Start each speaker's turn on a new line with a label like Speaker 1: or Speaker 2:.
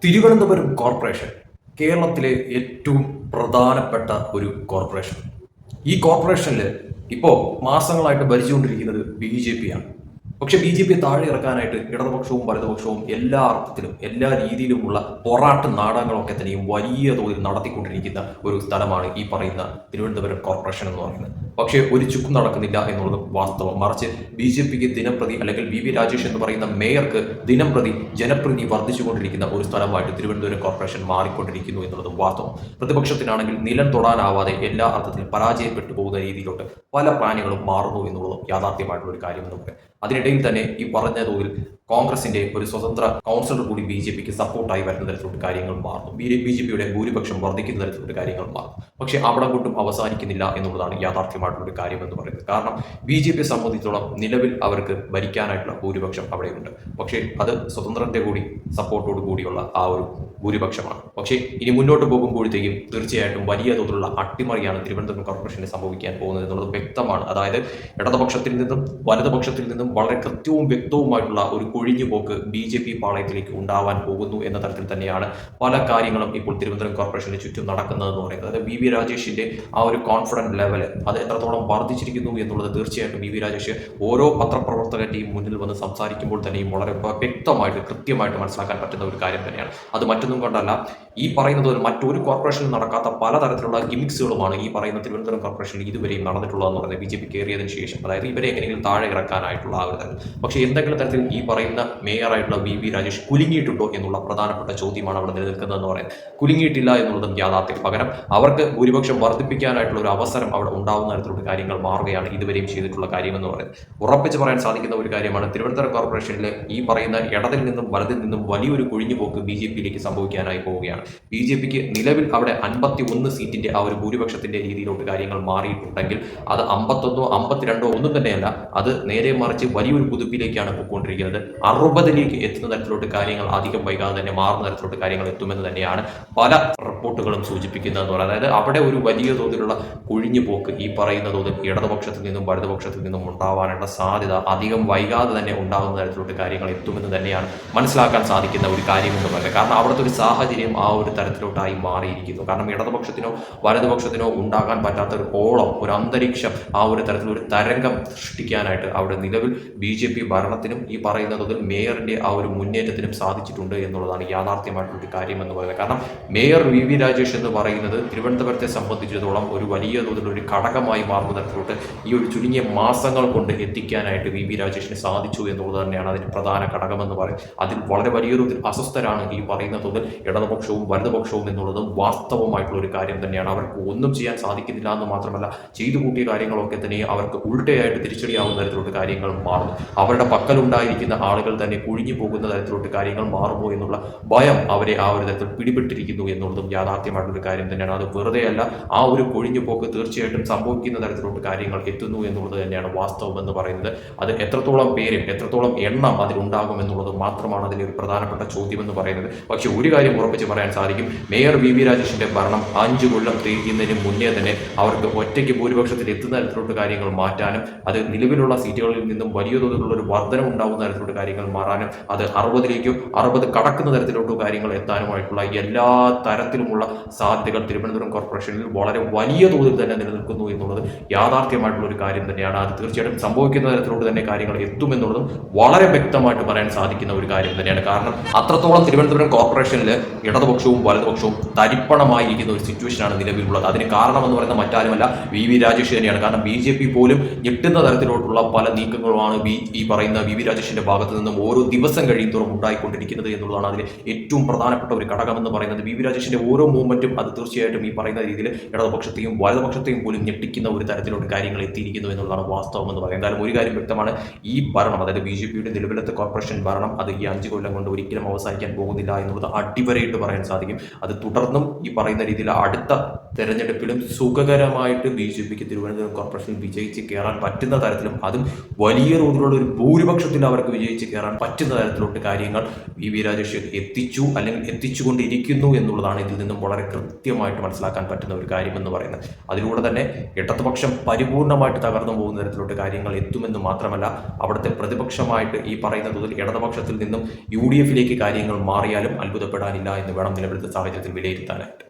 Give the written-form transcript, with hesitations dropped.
Speaker 1: Thiruvananthapuram corporation കേരളത്തിലെ ഏറ്റവും പ്രധാനപ്പെട്ട ഒരു കോർപ്പറേഷൻ. ഈ കോർപ്പറേഷനിൽ ഇപ്പോൾ മാസങ്ങളായിട്ട് ഭരിച്ചുകൊണ്ടിരിക്കുന്നത് BJP ആണ്. പക്ഷെ BJP താഴെ ഇറക്കാനായിട്ട് ഇടതുപക്ഷവും വലതുപക്ഷവും എല്ലാ അർത്ഥത്തിലും എല്ലാ രീതിയിലുമുള്ള പോരാട്ട നാടകങ്ങളൊക്കെ തന്നെയും വലിയ തോതിൽ നടത്തിക്കൊണ്ടിരിക്കുന്ന ഒരു സ്ഥലമാണ് ഈ പറയുന്ന തിരുവനന്തപുരം കോർപ്പറേഷൻ എന്ന് പറയുന്നത്. പക്ഷേ ഒരു ചുക്കും നടക്കുന്നില്ല എന്നുള്ളത് വാസ്തവം. മറിച്ച് BJPക്ക് ദിനംപ്രതി അല്ലെങ്കിൽ VV രാജേഷ് എന്ന് പറയുന്ന മേയർക്ക് ദിനംപ്രതി ജനപ്രീതി വർദ്ധിച്ചുകൊണ്ടിരിക്കുന്ന ഒരു സ്ഥലമായിട്ട് തിരുവനന്തപുരം കോർപ്പറേഷൻ മാറിക്കൊണ്ടിരിക്കുന്നു എന്നുള്ളത് വാസ്തവം. പ്രതിപക്ഷത്തിനാണെങ്കിൽ നിലം തൊടാനാവാതെ എല്ലാ അർത്ഥത്തിലും പരാജയപ്പെട്ടു പോകുന്ന രീതിയിലോട്ട് പല പ്ലാനുകളും മാറുന്നു എന്നുള്ളതും യാഥാർത്ഥ്യമായിട്ടുള്ള ഒരു കാര്യമെന്ന് പറയാം. അതിനിടയിൽ തന്നെ ഈ പറഞ്ഞ തോതിൽ കോൺഗ്രസിന്റെ ഒരു സ്വതന്ത്ര കൗൺസിലർ കൂടി BJPക്ക് സപ്പോർട്ടായി വരുന്ന തരത്തിലോട്ട് കാര്യങ്ങൾ മാറുന്നു. BJPയുടെ ഭൂരിപക്ഷം വർദ്ധിക്കുന്ന തരത്തിലോട്ട് കാര്യങ്ങൾ മാറുന്നു. പക്ഷേ അവിടെ കൊണ്ടും അവസാനിക്കുന്നില്ല എന്നുള്ളതാണ് യാഥാർത്ഥ്യമായിട്ടുള്ള ഒരു കാര്യം എന്ന് പറയുന്നത്. കാരണം BJPയെ സംബന്ധിച്ചിടത്തോളം നിലവിൽ അവർക്ക് ഭരിക്കാനായിട്ടുള്ള ഭൂരിപക്ഷം അവിടെയുണ്ട്. പക്ഷേ അത് സ്വതന്ത്രന്റെ കൂടി സപ്പോർട്ടോട് കൂടിയുള്ള ആ ഒരു ഭൂരിപക്ഷമാണ്. പക്ഷേ ഇനി മുന്നോട്ട് പോകുമ്പോഴത്തേക്കും തീർച്ചയായിട്ടും വലിയ തോതിലുള്ള അട്ടിമറിയാണ് തിരുവനന്തപുരം കോർപ്പറേഷന് സംഭവിക്കാൻ പോകുന്നത് എന്നുള്ളത് വ്യക്തമാണ്. അതായത് ഇടതുപക്ഷത്തിൽ നിന്നും വലതുപക്ഷത്തിൽ നിന്നും വളരെ കൃത്യവും വ്യക്തവുമായിട്ടുള്ള ഒരു കൊഴിഞ്ഞുപോക്ക് BJP പാളയത്തിലേക്ക് ഉണ്ടാവാൻ പോകുന്നു എന്ന തരത്തിൽ തന്നെയാണ് പല കാര്യങ്ങളും ഇപ്പോൾ തിരുവനന്തപുരം കോർപ്പറേഷന് ചുറ്റും നടക്കുന്നതെന്ന് പറയുന്നത്. അതായത് VV രാജേഷിന്റെ ആ ഒരു കോൺഫിഡൻസ് ലെവൽ അത് എത്രത്തോളം വർദ്ധിച്ചിരിക്കുന്നു എന്നുള്ളത് തീർച്ചയായിട്ടും VV രാജേഷ് ഓരോ പത്രപ്രവർത്തകന്റെയും മുന്നിൽ വന്ന് സംസാരിക്കുമ്പോൾ തന്നെയും വളരെ വ്യക്തമായിട്ട് കൃത്യമായിട്ട് മനസ്സിലാക്കാൻ പറ്റുന്ന ഒരു കാര്യം തന്നെയാണ്. അത് മറ്റൊന്നും കൊണ്ടല്ല, ഈ പറയുന്നത് മറ്റൊരു കോർപ്പറേഷനിൽ നടക്കാത്ത പലതരത്തിലുള്ള ഗിമിക്സുകളുമാണ് ഈ പറയുന്ന തിരുവനന്തപുരം കോർപ്പറേഷനിൽ ഇതുവരെയും നടന്നിട്ടുള്ളതെന്ന് പറയുന്നത്. BJP കയറിയതിനു ശേഷം അതായത് ഇവരെ എങ്ങനെയെങ്കിലും താഴെ ഇറക്കാനായിട്ടുള്ള ആ ഒരു തരം. പക്ഷേ എന്തെങ്കിലും തരത്തിൽ ഈ പറയുന്ന മേയറായിട്ടുള്ള VV രാജേഷ് കുലുങ്ങിയിട്ടുണ്ടോ എന്നുള്ള പ്രധാനപ്പെട്ട ചോദ്യമാണ് അവിടെ നിലനിൽക്കുന്നതെന്ന് പറയുന്നത്. കുലുങ്ങിയിട്ടില്ല എന്നുള്ളതും യാഥാർത്ഥ്യം. പകരം അവർക്ക് ഭൂരിപക്ഷം വർദ്ധിപ്പിക്കാനായിട്ടുള്ള ഒരു അവസരം അവിടെ ഉണ്ടാവുന്ന തരത്തിലുള്ള കാര്യങ്ങൾ മാറുകയാണ് ഇതുവരെയും ചെയ്തിട്ടുള്ള കാര്യമെന്ന് പറയുന്നത്. ഉറപ്പിച്ച് പറയാൻ സാധിക്കുന്ന ഒരു കാര്യമാണ്, തിരുവനന്തപുരം കോർപ്പറേഷനിൽ ഈ പറയുന്ന ഇടതിൽ നിന്നും വലതിൽ നിന്നും വലിയൊരു കുഴിഞ്ഞുപോക്ക് BJPയിലേക്ക് സംഭവിക്കാനായി പോവുകയാണ്. BJPക്ക് നിലവിൽ അവിടെ 51 സീറ്റിന്റെ ആ ഒരു ഭൂരിപക്ഷത്തിന്റെ രീതിയിലോട്ട് കാര്യങ്ങൾ മാറിയിട്ടുണ്ടെങ്കിൽ അത് 51 52 ഒന്നും തന്നെയല്ല, അത് നേരെ മറിച്ച് വലിയൊരു കുതിപ്പിലേക്കാണ് പോയിക്കൊണ്ടിരിക്കുന്നത്. 60ലേക്ക് എത്തുന്ന തരത്തിലോട്ട് കാര്യങ്ങൾ അധികം വൈകാതെ തന്നെ മാറുന്ന തരത്തിലോട്ട് കാര്യങ്ങൾ എത്തുമെന്ന് തന്നെയാണ് പല റിപ്പോർട്ടുകളും സൂചിപ്പിക്കുന്നതെന്ന് പറയുന്നത്. അതായത് അവിടെ ഒരു വലിയ തോതിലുള്ള കുഴിഞ്ഞുപോക്ക് ഈ പറയുന്ന തോതിൽ ഇടതുപക്ഷത്തിൽ നിന്നും വലതുപക്ഷത്തിൽ നിന്നും ഉണ്ടാവാനുള്ള സാധ്യത അധികം വൈകാതെ തന്നെ ഉണ്ടാകുന്ന തരത്തിലോട്ട് കാര്യങ്ങൾ എത്തുമെന്ന് തന്നെയാണ് മനസ്സിലാക്കാൻ സാധിക്കുന്ന ഒരു കാര്യം എന്ന് പറയുന്നത്. കാരണം അവിടുത്തെ ഒരു സാഹചര്യം ആ ഒരു തരത്തിലോട്ടായി മാറിയിരിക്കുന്നു. കാരണം ഇടതുപക്ഷത്തിനോ വലതുപക്ഷത്തിനോ ഉണ്ടാകാൻ പറ്റാത്ത ഒരു ഓളം, ഒരു അന്തരീക്ഷം, ആ ഒരു തരത്തിലൊരു തരംഗം സൃഷ്ടിക്കാനായിട്ട് അവിടെ നിലവിൽ BJP ഭരണത്തിനും ഈ പറയുന്ന തോതിൽ മേയറിന്റെ ആ ഒരു മുന്നേറ്റത്തിനും സാധിച്ചിട്ടുണ്ട് എന്നുള്ളതാണ് യാഥാർത്ഥ്യമായിട്ടുള്ള ഒരു കാര്യം എന്ന് പറയുന്നത്. കാരണം മേയർ VV രാജേഷ് എന്ന് പറയുന്നത് തിരുവനന്തപുരത്തെ സംബന്ധിച്ചിടത്തോളം ഒരു വലിയ തോതിലുള്ള ഒരു ഘടകമായി മാറുന്ന തരത്തിലോട്ട് ഈ ഒരു ചുരുങ്ങിയ മാസങ്ങൾ കൊണ്ട് എത്തിക്കാനായിട്ട് VV രാജേഷിന് സാധിച്ചു എന്നുള്ളത് തന്നെയാണ് അതിന് പ്രധാന ഘടകമെന്ന് പറയും. അതിൽ വളരെ വലിയ തോതിൽ അസ്വസ്ഥരാണ് ഈ പറയുന്ന തോതിൽ ഇടതുപക്ഷവും വലതുപക്ഷവും എന്നുള്ളതും വാസ്തവമായിട്ടുള്ള ഒരു കാര്യം തന്നെയാണ്. അവർക്ക് ഒന്നും ചെയ്യാൻ സാധിക്കുന്നില്ല എന്ന് മാത്രമല്ല, ചെയ്തു കൂട്ടിയ കാര്യങ്ങളൊക്കെ തന്നെ അവർക്ക് ഉൾട്ടയായിട്ട് തിരിച്ചടിയാവുന്ന തരത്തിലോട്ട് കാര്യങ്ങൾ മാറുന്നു. അവരുടെ പക്കലുണ്ടായിരിക്കുന്ന ആളുകൾ തന്നെ കുഴിഞ്ഞു പോകുന്ന തരത്തിലോട്ട് കാര്യങ്ങൾ മാറുമോ എന്നുള്ള ഭയം അവരെ ആ ഒരു തരത്തിൽ പിടിപെട്ടിരിക്കുന്നു എന്നുള്ളതും യാഥാർത്ഥ്യമായിട്ടുള്ള കാര്യം തന്നെയാണ്. അത് വെറുതെയല്ല, ആ ഒരു കൊഴിഞ്ഞു പോക്ക് തീർച്ചയായിട്ടും സംഭവിക്കുന്ന തരത്തിലോട്ട് കാര്യങ്ങൾ എത്തുന്നു എന്നുള്ളത് തന്നെയാണ് വാസ്തവം എന്ന് പറയുന്നത്. അത് എത്രത്തോളം പേരും എത്രത്തോളം എണ്ണം അതിലുണ്ടാകും എന്നുള്ളത് മാത്രമാണ് അതിലെ ഒരു പ്രധാനപ്പെട്ട ചോദ്യം എന്ന് പറയുന്നത്. പക്ഷെ ഒരു കാര്യം ഉറപ്പിച്ച് പറയാൻ സാധിക്കും, മേയർ VV രാജേഷിന്റെ ഭരണം 5 കൊല്ലം തികയുന്നതിന് മുന്നേ തന്നെ അവർക്ക് ഒറ്റയ്ക്ക് ഭൂരിപക്ഷത്തിൽ എത്തുന്ന തരത്തിലോട്ട് കാര്യങ്ങൾ മാറ്റാനും അത് നിലവിലുള്ള സീറ്റുകളിൽ നിന്നും വലിയ തോതിലുള്ള ഒരു വർധനം ഉണ്ടാകുന്ന തരത്തിലോട്ട് കാര്യങ്ങൾ മാറാനും അത് 60ലേക്കോ 60 കടക്കുന്ന തരത്തിലോട്ടോ കാര്യങ്ങൾ എത്താനുമായിട്ടുള്ള എല്ലാ തരത്തിലുമുള്ള സാധ്യതകൾ തിരുവനന്തപുരം കോർപ്പറേഷനിൽ വളരെ വലിയ തോതിൽ തന്നെ നിലനിൽക്കുന്നു എന്നുള്ളത് യാഥാർത്ഥ്യമായിട്ടുള്ള ഒരു കാര്യം തന്നെയാണ്. അത് തീർച്ചയായിട്ടും സംഭവിക്കുന്ന തരത്തിലോട്ട് തന്നെ കാര്യങ്ങൾ എത്തുമെന്നുള്ളതും വളരെ വ്യക്തമായിട്ട് പറയാൻ സാധിക്കുന്ന ഒരു കാര്യം തന്നെയാണ്. കാരണം അത്രത്തോളം തിരുവനന്തപുരം കോർപ്പറേഷനിൽ ഇടതുപക്ഷവും വലതുപക്ഷവും തരിപ്പണമായിരിക്കുന്ന ഒരു സിറ്റുവേഷനാണ് നിലവിലുള്ളത്. അതിന് കാരണമെന്ന് പറയുന്നത് മറ്റാരുമല്ല, VV രാജേഷ് തന്നെയാണ്. കാരണം BJP പോലും ഞെട്ടുന്ന തരത്തിലോട്ടുള്ള പല നീക്കങ്ങളുമാണ് ഈ പറയുന്ന VV രാജേഷിന്റെ ഭാഗത്ത് നിന്നും ഓരോ ദിവസം കഴിയുന്തോറും ഉണ്ടായിക്കൊണ്ടിരിക്കുന്നത് എന്നുള്ളതാണ് അതിൽ ഏറ്റവും പ്രധാനപ്പെട്ട ഒരു ഘടകമെന്ന് പറയുന്നത്. VV രാജേഷിന്റെ ഓരോ മൂവ്മെന്റും അത് തീർച്ചയായിട്ടും ഈ പറയുന്ന രീതിയിൽ ഇടതുപക്ഷത്തെയും വലതുപക്ഷത്തെയും പോലും ഞെട്ടിക്കുന്ന ഒരു തരത്തിലോട്ട് കാര്യങ്ങൾ എത്തിയിരിക്കുന്നു എന്നുള്ളതാണ് വാസ്തവം എന്ന് പറയുന്നത്. എന്തായാലും ഒരു കാര്യം വ്യക്തമാണ്, ഈ ഭരണം അതായത് BJPയുടെ നിലവിലത്തെ കോർപ്പറേഷൻ ഭരണം അത് ഈ 5 കൊല്ലം കൊണ്ട് ഒരിക്കലും അവസാനിക്കാൻ പോകുന്നില്ല എന്നുള്ളത് അടിവരയിട്ട് പറയാൻ സാധിക്കും. അത് തുടർന്നും ഈ പറയുന്ന രീതിയിൽ അടുത്ത തെരഞ്ഞെടുപ്പിലും സുഖകരമായിട്ട് BJPക്ക് തിരുവനന്തപുരം കോർപ്പറേഷനിൽ വിജയിച്ച് കയറാൻ പറ്റുന്ന തരത്തിലും അതും വലിയ തോതിലുള്ള ഒരു ഭൂരിപക്ഷത്തിൽ അവർക്ക് വിജയിച്ച് വെച്ച് കയറാൻ പറ്റുന്ന തരത്തിലോട്ട് കാര്യങ്ങൾ വി രാജേഷ് എത്തിച്ചു, അല്ലെങ്കിൽ എത്തിച്ചുകൊണ്ടിരിക്കുന്നു എന്നുള്ളതാണ് ഇതിൽ നിന്നും വളരെ കൃത്യമായിട്ട് മനസ്സിലാക്കാൻ പറ്റുന്ന ഒരു കാര്യമെന്ന് പറയുന്നത്. അതിലൂടെ തന്നെ ഇടതുപക്ഷം പരിപൂർണമായിട്ട് തകർന്നു പോകുന്ന തരത്തിലോട്ട് കാര്യങ്ങൾ എത്തുമെന്ന് മാത്രമല്ല, അവിടുത്തെ പ്രതിപക്ഷമായിട്ട് ഈ പറയുന്ന തോതിൽ ഇടതുപക്ഷത്തിൽ നിന്നും UDF കാര്യങ്ങൾ മാറിയാലും അത്ഭുതപ്പെടാനില്ല എന്ന് വേണം നിലവിലത്തെ സാഹചര്യത്തിൽ വിലയിരുത്താനായിട്ട്.